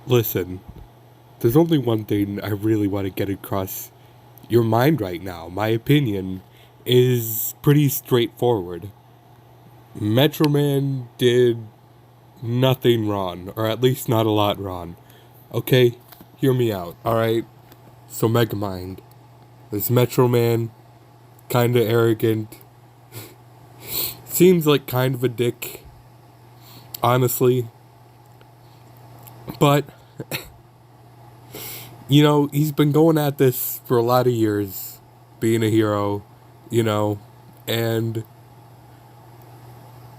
Listen, there's only one thing I really want to get across your mind right now. My opinion is pretty straightforward. Metro Man did nothing wrong, or at least not a lot wrong. Okay? Hear me out, alright? So, Megamind. This Metro Man, kinda arrogant. Seems like kind of a dick, honestly. But, he's been going at this for a lot of years, being a hero, you know, and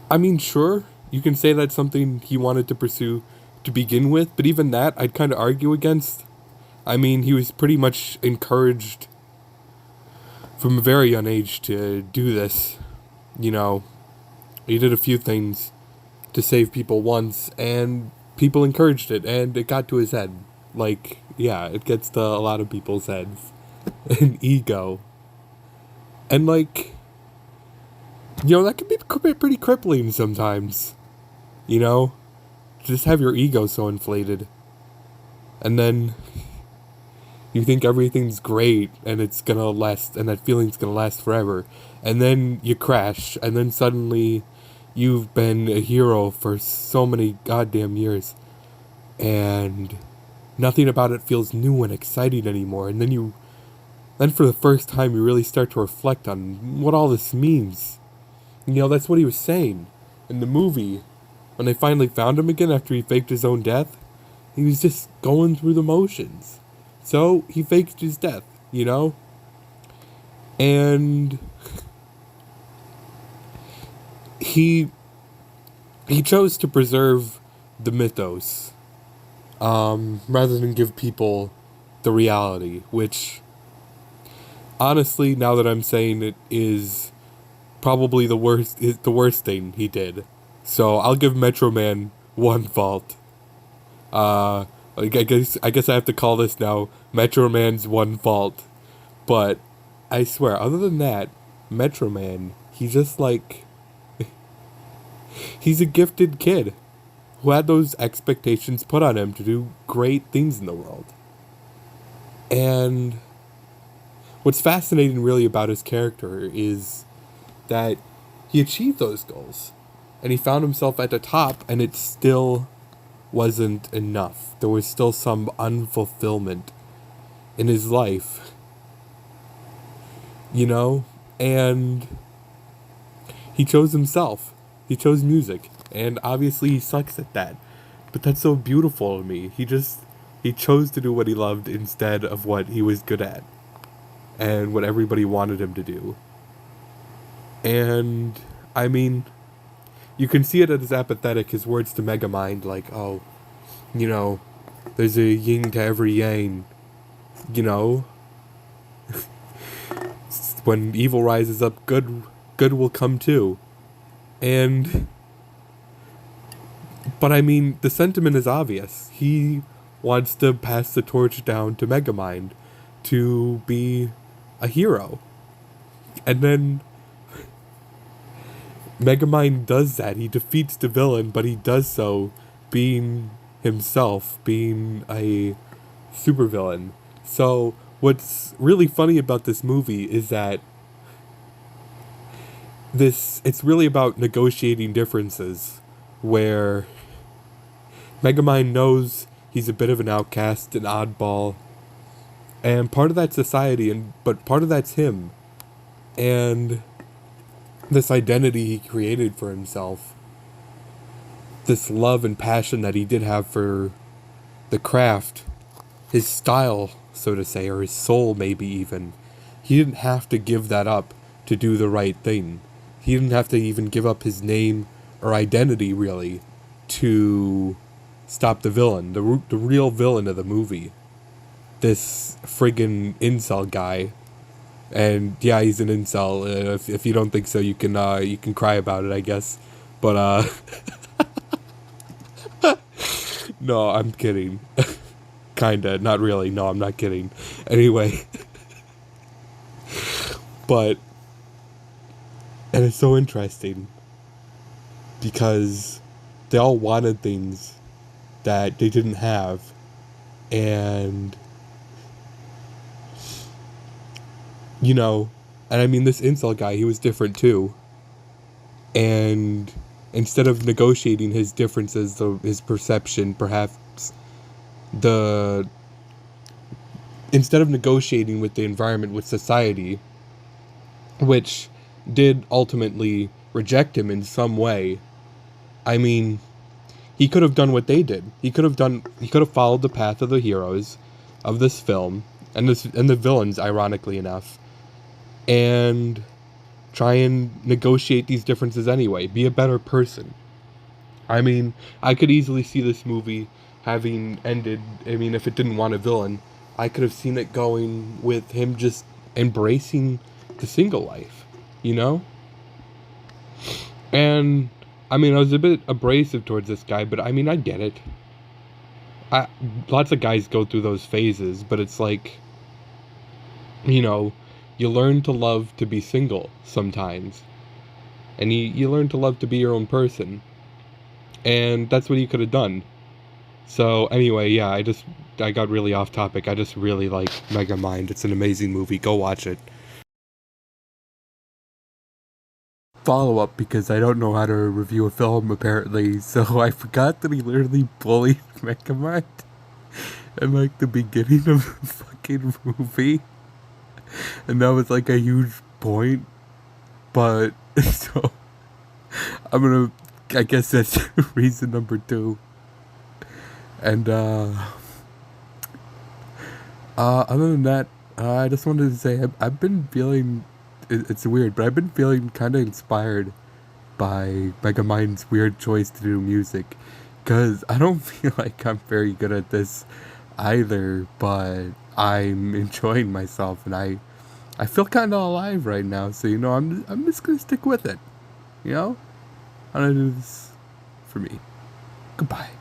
I mean, sure, you can say that's something he wanted to pursue to begin with, but even that I'd kind of argue against. I mean, he was pretty much encouraged from a very young age to do this. You know, he did a few things to save people once, and people encouraged it, and it got to his head. Like, yeah, it gets to a lot of people's heads. An ego. And, like, that can be pretty crippling sometimes. You know? Just have your ego so inflated. And then you think everything's great and it's gonna last, and that feeling's gonna last forever. And then you crash, and then suddenly you've been a hero for so many goddamn years. And nothing about it feels new and exciting anymore. And then for the first time, you really start to reflect on what all this means. That's what he was saying in the movie. When they finally found him again after he faked his own death, he was just going through the motions. So he faked his death, And he chose to preserve the mythos, rather than give people the reality, which, honestly, now that I'm saying it, is probably the worst thing he did. So I'll give Metro Man one fault. I guess I have to call this now Metro Man's one fault. But I swear, other than that, Metro Man, he's just like, he's a gifted kid who had those expectations put on him to do great things in the world. And what's fascinating really about his character is that he achieved those goals. And he found himself at the top, and it still wasn't enough. There was still some unfulfillment in his life. And he chose himself. He chose music. And obviously he sucks at that. But that's so beautiful to me. He chose to do what he loved instead of what he was good at. And what everybody wanted him to do. And, I mean, you can see it as apathetic, his words to Megamind, like, oh, there's a yin to every yang, when evil rises up, good will come too. But I mean, the sentiment is obvious. He wants to pass the torch down to Megamind to be a hero. And then Megamind does that. He defeats the villain, but he does so being himself, being a supervillain. So what's really funny about this movie is that it's really about negotiating differences, where Megamind knows he's a bit of an outcast, an oddball, and part of that's society, but part of that's him. And this identity he created for himself, this love and passion that he did have for the craft, his style, so to say, or his soul maybe even, he didn't have to give that up to do the right thing. He didn't have to even give up his name or identity, really, to stop the villain, the real villain of the movie. This friggin' incel guy. And yeah, he's an incel. If you don't think so, you can cry about it, I guess. But no, I'm kidding. Kinda, not really. No, I'm not kidding. Anyway, and it's so interesting because they all wanted things that they didn't have, And, you know, and I mean, this incel guy, he was different too. And instead of negotiating his differences, his perception, perhaps, the instead of negotiating with the environment, with society, which did ultimately reject him in some way, I mean, he could have done what they did. He could have followed the path of the heroes of this film and the villains, ironically enough, and try and negotiate these differences anyway. Be a better person. I mean, I could easily see this movie having ended. I mean, if it didn't want a villain, I could have seen it going with him just embracing the single life, you know? And I mean, I was a bit abrasive towards this guy, but I mean, I get it. I, Lots of guys go through those phases, but it's like, you know, you learn to love to be single sometimes. And you learn to love to be your own person. And that's what he could have done. So anyway, yeah, I got really off topic. I just really like Megamind. It's an amazing movie. Go watch it. Follow up because I don't know how to review a film apparently. So I forgot that he literally bullied Megamind in like the beginning of the fucking movie. And that was like a huge point. But so I guess that's reason number two. And other than that, I just wanted to say I've been feeling. It's weird, but I've been feeling kind of inspired by Megamind's weird choice to do music, because I don't feel like I'm very good at this either. But I'm enjoying myself, and I feel kind of alive right now. So I'm just gonna stick with it. I'm gonna do this for me. Goodbye.